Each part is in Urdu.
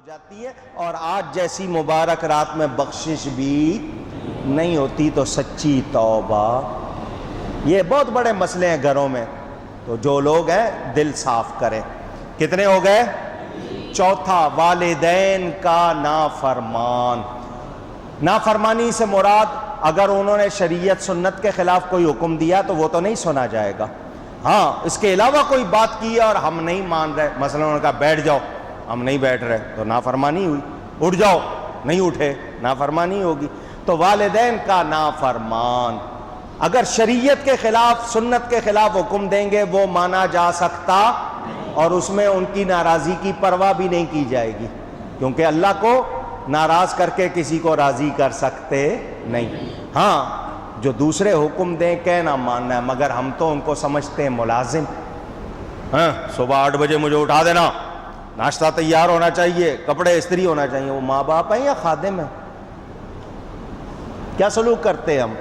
جاتی ہے اور آج جیسی مبارک رات میں بخشش بھی نہیں ہوتی تو سچی توبہ. یہ بہت بڑے مسئلے ہیں گھروں میں، تو جو لوگ ہیں دل صاف کریں. کتنے ہو گئے؟ چوتھا، والدین کا نافرمان. نافرمانی سے مراد اگر انہوں نے شریعت سنت کے خلاف کوئی حکم دیا تو وہ تو نہیں سنا جائے گا. ہاں، اس کے علاوہ کوئی بات کی ہے اور ہم نہیں مان رہے، مثلا انہوں نے کہا بیٹھ جاؤ، ہم نہیں بیٹھ رہے، تو نافرمانی ہوئی. اٹھ جاؤ، نہیں اٹھے، نافرمانی ہوگی. تو والدین کا نافرمان اگر شریعت کے خلاف سنت کے خلاف حکم دیں گے وہ مانا جا سکتا اور اس میں ان کی ناراضی کی پرواہ بھی نہیں کی جائے گی، کیونکہ اللہ کو ناراض کر کے کسی کو راضی کر سکتے نہیں. ہاں، جو دوسرے حکم دیں کہنا ماننا ہے، مگر ہم تو ان کو سمجھتے ہیں ملازم. ہاں، صبح 8 بجے مجھے اٹھا دینا، ناشتہ تیار ہونا چاہیے، کپڑے استری ہونا چاہیے. وہ ماں باپ ہیں یا خادم ہیں؟ کیا سلوک کرتے ہیں ہم؟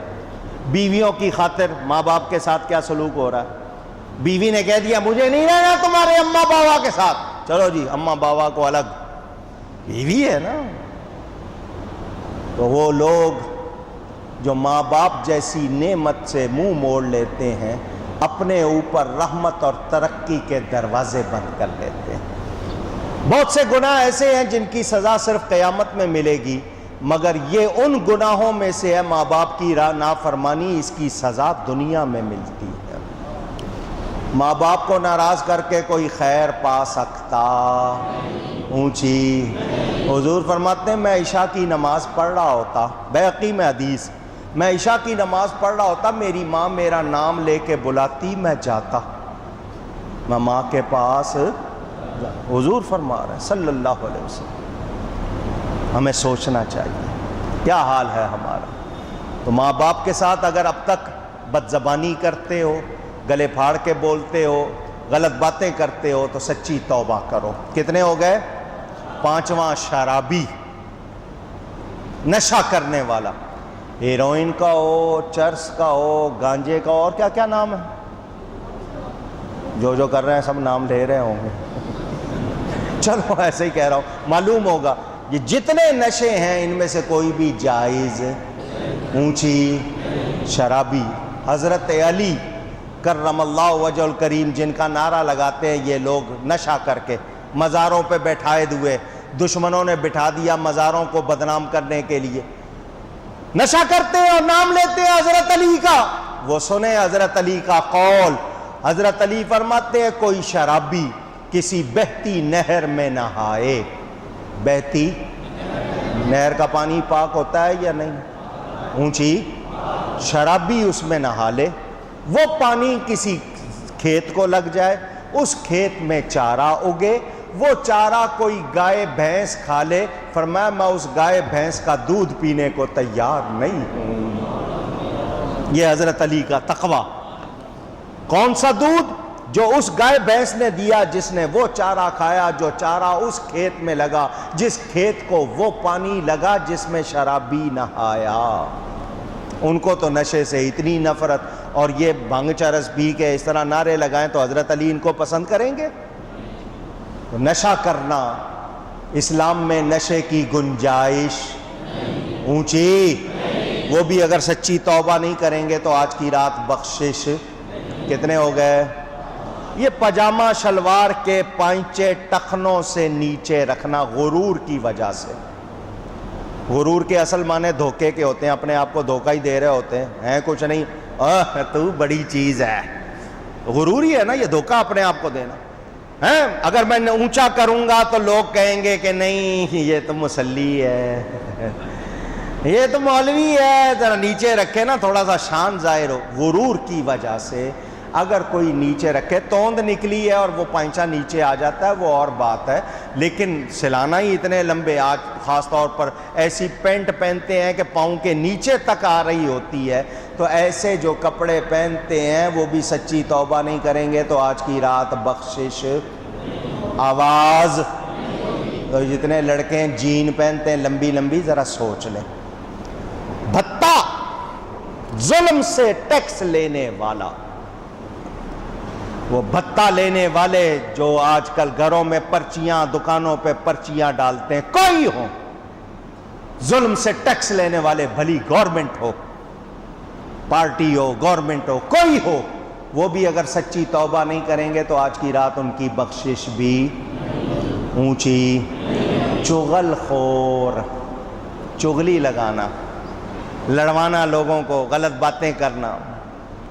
بیویوں کی خاطر ماں باپ کے ساتھ کیا سلوک ہو رہا ہے؟ بیوی نے کہہ دیا مجھے نہیں رہنا تمہارے اماں باوا کے ساتھ، چلو جی اماں باوا کو الگ، بیوی ہے نا. تو وہ لوگ جو ماں باپ جیسی نعمت سے منہ موڑ لیتے ہیں اپنے اوپر رحمت اور ترقی کے دروازے بند کر لیتے ہیں. بہت سے گناہ ایسے ہیں جن کی سزا صرف قیامت میں ملے گی، مگر یہ ان گناہوں میں سے ہے ماں باپ کی نافرمانی، اس کی سزا دنیا میں ملتی ہے. ماں باپ کو ناراض کر کے کوئی خیر پا سکتا؟ اونچی. حضور فرماتے ہیں میں عشاء کی نماز پڑھ رہا ہوتا، بیہقی میں حدیث، میں عشاء کی نماز پڑھ رہا ہوتا، میری ماں میرا نام لے کے بلاتی، میں جاتا، میں ماں کے پاس. حضور فرما رہے ہیں صلی اللہ علیہ وسلم. ہمیں سوچنا چاہیے کیا حال ہے ہمارا. تو ماں باپ کے ساتھ اگر اب تک بد زبانی کرتے ہو، گلے پھاڑ کے بولتے ہو، غلط باتیں کرتے ہو تو سچی توبہ کرو. کتنے ہو گئے؟ پانچواں، شرابی، نشہ کرنے والا، ہیروئن کا ہو، چرس کا ہو، گانجے کا ہو، اور کیا کیا نام ہے، جو کر رہے ہیں سب نام لے رہے ہوں گے. چلو ایسے ہی کہہ رہا ہوں، معلوم ہوگا یہ جتنے نشے ہیں ان میں سے کوئی بھی جائز. اونچی. شرابی. حضرت علی کرم اللہ وجہ الکریم جن کا نعرہ لگاتے ہیں یہ لوگ نشہ کر کے مزاروں پہ بیٹھائے ہوئے، دشمنوں نے بٹھا دیا مزاروں کو بدنام کرنے کے لیے، نشہ کرتے ہیں اور نام لیتے ہیں حضرت علی کا. وہ سنیں حضرت علی کا قول. حضرت علی فرماتے ہیں کوئی شرابی کسی بہتی نہر میں نہائے. بہتی نہر کا پانی پاک ہوتا ہے یا نہیں؟ اونچی. شرابی اس میں نہا لے، وہ پانی کسی کھیت کو لگ جائے، اس کھیت میں چارہ اگے، وہ چارہ کوئی گائے بھینس کھا لے، فرمایا میں اس گائے بھینس کا دودھ پینے کو تیار نہیں ہوں. یہ حضرت علی کا تقویٰ. کون سا دودھ؟ جو اس گائے بھینس نے دیا، جس نے وہ چارہ کھایا، جو چارہ اس کھیت میں لگا، جس کھیت کو وہ پانی لگا جس میں شرابی نہایا. ان کو تو نشے سے اتنی نفرت، اور یہ بھنگ چرس پی کے اس طرح نعرے لگائیں تو حضرت علی ان کو پسند کریں گے؟ نشہ کرنا، اسلام میں نشے کی گنجائش. اونچی. وہ بھی اگر سچی توبہ نہیں کریں گے تو آج کی رات بخشش. کتنے ہو گئے؟ یہ پاجامہ شلوار کے پائنچے ٹخنوں سے نیچے رکھنا غرور کی وجہ سے. غرور کے اصل معنی دھوکے کے ہوتے ہیں، اپنے آپ کو دھوکہ ہی دے رہے ہوتے ہیں کچھ نہیں، تو بڑی چیز ہے. غرور ہی ہے نا یہ، دھوکہ اپنے آپ کو دینا. اگر میں اونچا کروں گا تو لوگ کہیں گے کہ نہیں یہ تو مسلی ہے، یہ تو مولوی ہے، ذرا نیچے رکھے نا تھوڑا سا شان ظاہر ہو. غرور کی وجہ سے اگر کوئی نیچے رکھے، توند نکلی ہے اور وہ پائنچا نیچے آ جاتا ہے وہ اور بات ہے، لیکن سلانا ہی اتنے لمبے، آج خاص طور پر ایسی پینٹ پہنتے ہیں کہ پاؤں کے نیچے تک آ رہی ہوتی ہے، تو ایسے جو کپڑے پہنتے ہیں وہ بھی سچی توبہ نہیں کریں گے تو آج کی رات بخشش. آواز. تو جتنے لڑکے جین پہنتے ہیں لمبی لمبی، ذرا سوچ لیں. بھتہ، ظلم سے ٹیکس لینے والا، وہ بھتہ لینے والے جو آج کل گھروں میں پرچیاں، دکانوں پہ پرچیاں ڈالتے ہیں، کوئی ہو، ظلم سے ٹیکس لینے والے، بھلی گورنمنٹ ہو، پارٹی ہو، گورنمنٹ ہو، کوئی ہو، وہ بھی اگر سچی توبہ نہیں کریں گے تو آج کی رات ان کی بخشش بھی اونچی۔ چغل خور، چغلی لگانا، لڑوانا لوگوں کو، غلط باتیں کرنا،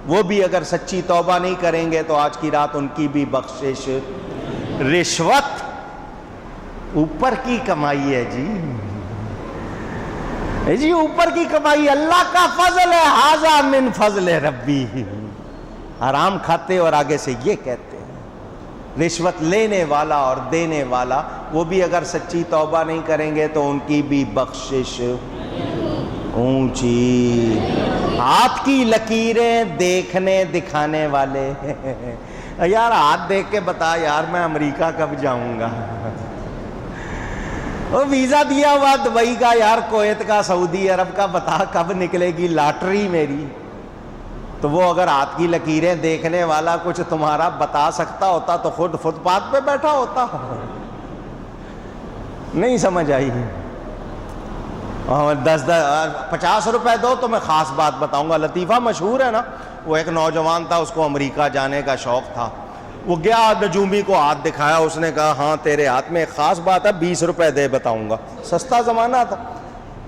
وہ بھی اگر سچی توبہ نہیں کریں گے تو آج کی رات ان کی بھی بخشش۔ رشوت اوپر کی کمائی ہے جی اوپر کی کمائی، اللہ کا فضل ہے، ھذا من فضل ربی۔ حرام کھاتے اور آگے سے یہ کہتے ہیں۔ رشوت لینے والا اور دینے والا وہ بھی اگر سچی توبہ نہیں کریں گے تو ان کی بھی بخشش اونچی۔ ہاتھ کی لکیریں دیکھنے دکھانے والے، یار ہاتھ دیکھ کے بتا یار میں امریکہ کب جاؤں گا، وہ ویزا دیا ہوا دبئی کا، یار کویت کا، سعودی عرب کا، بتا کب نکلے گی لاٹری میری۔ تو وہ اگر ہاتھ کی لکیریں دیکھنے والا کچھ تمہارا بتا سکتا ہوتا تو خود فٹ پاتھ پہ بیٹھا ہوتا۔ نہیں سمجھ آئی؟ 50 روپے دو تو میں خاص بات بتاؤں گا، لطیفہ مشہور ہے نا۔ وہ ایک نوجوان تھا، اس کو امریکہ جانے کا شوق تھا، وہ گیا، نجومی کو ہاتھ دکھایا، اس نے کہا ہاں تیرے ہاتھ میں ایک خاص بات ہے، 20 روپے دے بتاؤں گا۔ سستا زمانہ تھا،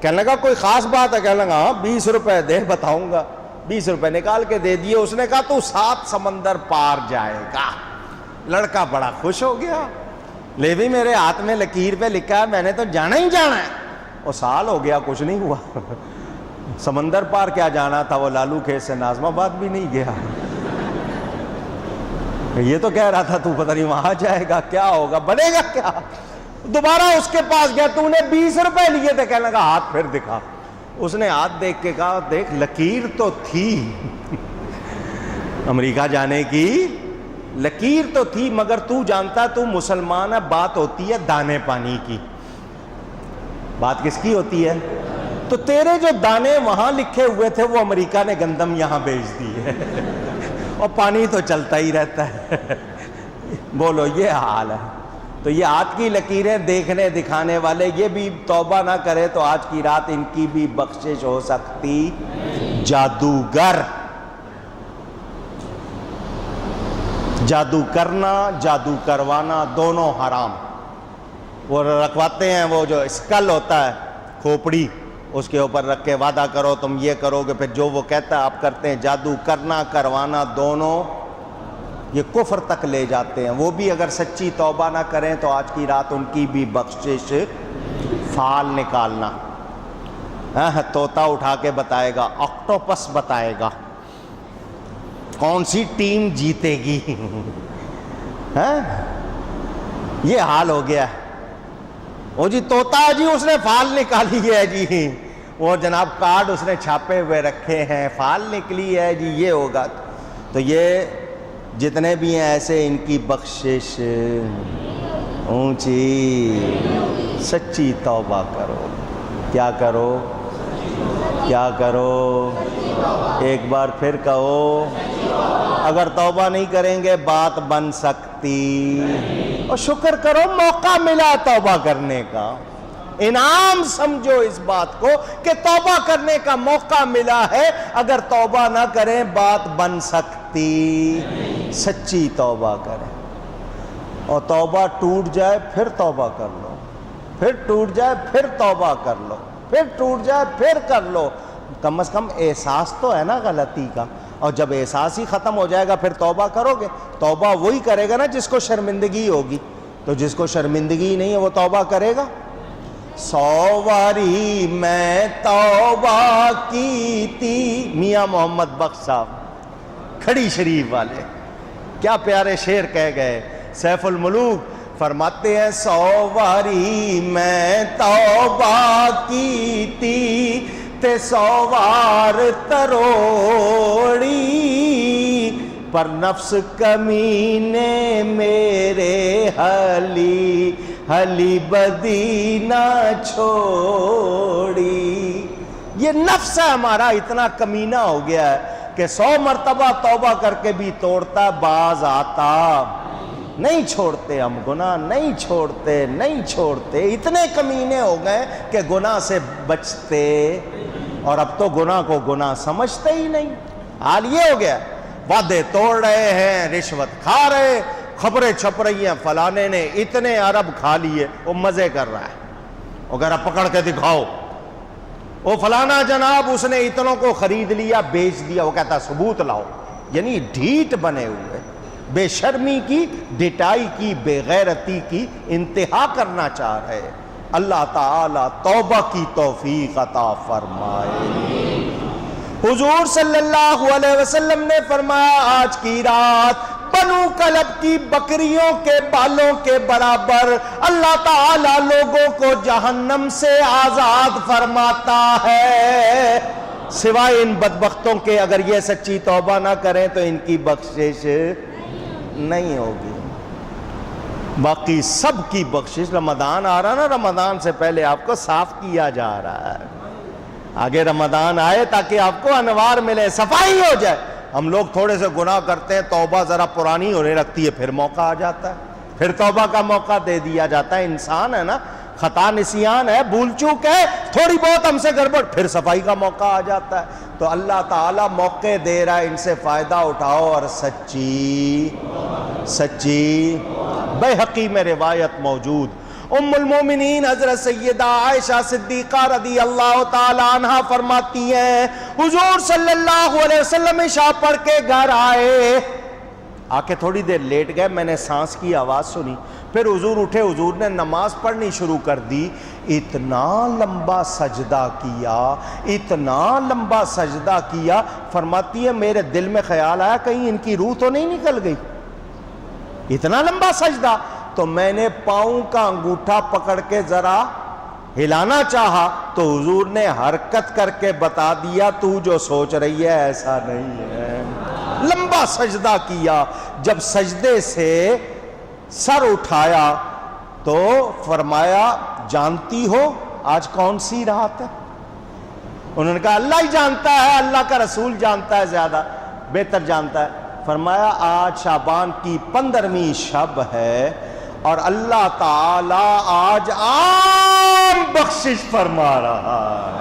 کہنے لگا کوئی خاص بات ہے، کہنے لگا ہاں 20 روپے دے بتاؤں گا۔ 20 روپے نکال کے دے دیے، اس نے کہا تو 7 سمندر پار جائے گا۔ لڑکا بڑا خوش ہو گیا، لے بھی میرے ہاتھ میں لکیر پہ لکھا ہے، میں نے تو جانا ہی جانا ہے۔ وہ سال ہو گیا کچھ نہیں ہوا، سمندر پار کیا جانا تھا، وہ لالو کھیت سے ناظم آباد بھی نہیں گیا۔ یہ تو کہہ رہا تھا تو پتہ نہیں وہاں جائے گا، کیا ہوگا، بنے گا کیا۔ دوبارہ اس کے پاس گیا، تو نے 20 روپے لیے تھے، کہنے لگا ہاتھ پھر دکھا۔ اس نے ہاتھ دیکھ کے کہا دیکھ لکیر تو تھی، امریکہ جانے کی لکیر تو تھی، مگر تو جانتا تو مسلمان ہے، بات ہوتی ہے دانے پانی کی۔ بات کس کی ہوتی ہے؟ تو تیرے جو دانے وہاں لکھے ہوئے تھے وہ امریکہ نے گندم یہاں بیچ دی ہے، اور پانی تو چلتا ہی رہتا ہے۔ بولو یہ حال ہے۔ تو یہ ہاتھ کی لکیریں دیکھنے دکھانے والے، یہ بھی توبہ نہ کرے تو آج کی رات ان کی بھی بخشش ہو سکتی۔ جادوگر، جادو کرنا، جادو کروانا دونوں حرام۔ وہ رکھواتے ہیں، وہ جو اسکل ہوتا ہے، کھوپڑی، اس کے اوپر رکھ کے وعدہ کرو تم یہ کرو گے، پھر جو وہ کہتا ہے آپ کرتے ہیں۔ جادو کرنا کروانا دونوں یہ کفر تک لے جاتے ہیں۔ وہ بھی اگر سچی توبہ نہ کریں تو آج کی رات ان کی بھی بخشش۔ فال نکالنا، طوطا اٹھا کے بتائے گا، آکٹوپس بتائے گا کون سی ٹیم جیتے گی۔ یہ حال ہو گیا ہے۔ وہ جی طوطا جی اس نے فال نکالی ہے جی، وہ جناب کارڈ اس نے چھاپے ہوئے رکھے ہیں، فال نکلی ہے جی، یہ ہوگا۔ تو یہ جتنے بھی ہیں ایسے، ان کی بخشش اونچی۔ سچی توبہ کرو، کیا کرو، کیا کرو، ایک بار پھر کہو۔ اگر توبہ نہیں کریں گے بات بن سکتی، اور شکر کرو موقع ملا توبہ کرنے کا، انعام سمجھو اس بات کو کہ توبہ کرنے کا موقع ملا ہے۔ اگر توبہ نہ کریں بات بن سکتی۔ سچی توبہ کریں، اور توبہ ٹوٹ جائے پھر توبہ کر لو، پھر ٹوٹ جائے پھر توبہ کر لو، پھر ٹوٹ جائے پھر کر لو۔ کم از کم احساس تو ہے نا غلطی کا، اور جب احساس ہی ختم ہو جائے گا پھر توبہ کرو گے۔ توبہ وہی کرے گا نا جس کو شرمندگی ہوگی، تو جس کو شرمندگی نہیں ہے وہ توبہ کرے گا۔ 100 باری میں توبہ کی تھی، میاں محمد بخش صاحب کھڑی شریف والے، کیا پیارے شعر کہہ گئے۔ سیف الملوک فرماتے ہیں 100 باری میں توبہ کی تھی تے 100 بار تروڑی، پر نفس کمینے میرے حلی حلی بدی نہ چھوڑی۔ یہ نفس ہے ہمارا اتنا کمینہ ہو گیا ہے کہ کہ 100 مرتبہ توبہ کر کے بھی توڑتا باز آتا نہیں. چھوڑتے ہم گناہ، نہیں چھوڑتے. اتنے کمینے ہو گئے کہ گناہ سے بچتے، اور اب تو گناہ کو گناہ سمجھتے ہی نہیں. حال یہ ہو گیا، وعدے توڑ رہے ہیں، رشوت کھا رہے، خبریں چھپ رہی ہیں فلانے نے اتنے ارب کھا لیے، وہ مزے کر رہا ہے، وہ کہہ رہا پکڑ کے دکھاؤ، وہ فلانا جناب اس نے اتنوں کو خرید لیا بیچ دیا، وہ کہتا ثبوت لاؤ. یعنی ڈھیٹ بنے ہوئے، بے شرمی کی، ڈٹائی کی، بے غیرتی کی انتہا کرنا چاہ رہے. اللہ تعالی توبہ کی توفیق عطا فرمائے. حضور صلی اللہ علیہ وسلم نے فرمایا آج کی رات بنو کلب کی بکریوں کے بالوں کے برابر اللہ تعالی لوگوں کو جہنم سے آزاد فرماتا ہے، سوائے ان بدبختوں کے اگر یہ سچی توبہ نہ کریں تو ان کی بخشش نہیں ہوگی. باقی سب کی بخشش، رمضان آ رہا نا، رمضان سے پہلے آپ کو صاف کیا جا رہا ہے. آگے رمضان آئے تاکہ آپ کو انوار ملے، صفائی ہو جائے. ہم لوگ تھوڑے سے گناہ کرتے ہیں، توبہ ذرا پرانی ہونے لگتی ہے، پھر موقع آ جاتا ہے، پھر توبہ کا موقع دے دیا جاتا ہے. انسان ہے نا، خطا نسیان ہے، بھول چوک ہے، تھوڑی بہت ہم سے گڑبڑ، پھر صفائی کا موقع آ جاتا ہے. تو اللہ تعالیٰ موقع دے رہا ہے، ان سے فائدہ اٹھاؤ اور سچی بیہقی میں روایت موجود، ام المومنین حضرت سیدہ عائشہ صدیقہ رضی اللہ تعالی عنہ فرماتی ہیں حضور صلی اللہ علیہ وسلم عشاء پڑھ کے گھر آئے، آ کے تھوڑی دیر لیٹ گئے، میں نے سانس کی آواز سنی، پھر حضور اٹھے، حضور نے نماز پڑھنی شروع کر دی. اتنا لمبا سجدہ کیا، فرماتی ہے میرے دل میں خیال آیا کہیں ان کی روح تو نہیں نکل گئی، اتنا لمبا سجدہ. تو میں نے پاؤں کا انگوٹھا پکڑ کے ذرا ہلانا چاہا تو حضور نے حرکت کر کے بتا دیا تو جو سوچ رہی ہے ایسا نہیں ہے. لمبا سجدہ کیا، جب سجدے سے سر اٹھایا تو فرمایا جانتی ہو آج کون سی رات ہے؟ انہوں نے کہا اللہ ہی جانتا ہے، اللہ کا رسول جانتا ہے، زیادہ بہتر جانتا ہے. فرمایا آج شعبان کی 15ویں شب ہے اور اللہ تعالی آج عام بخشش فرما رہا ہے.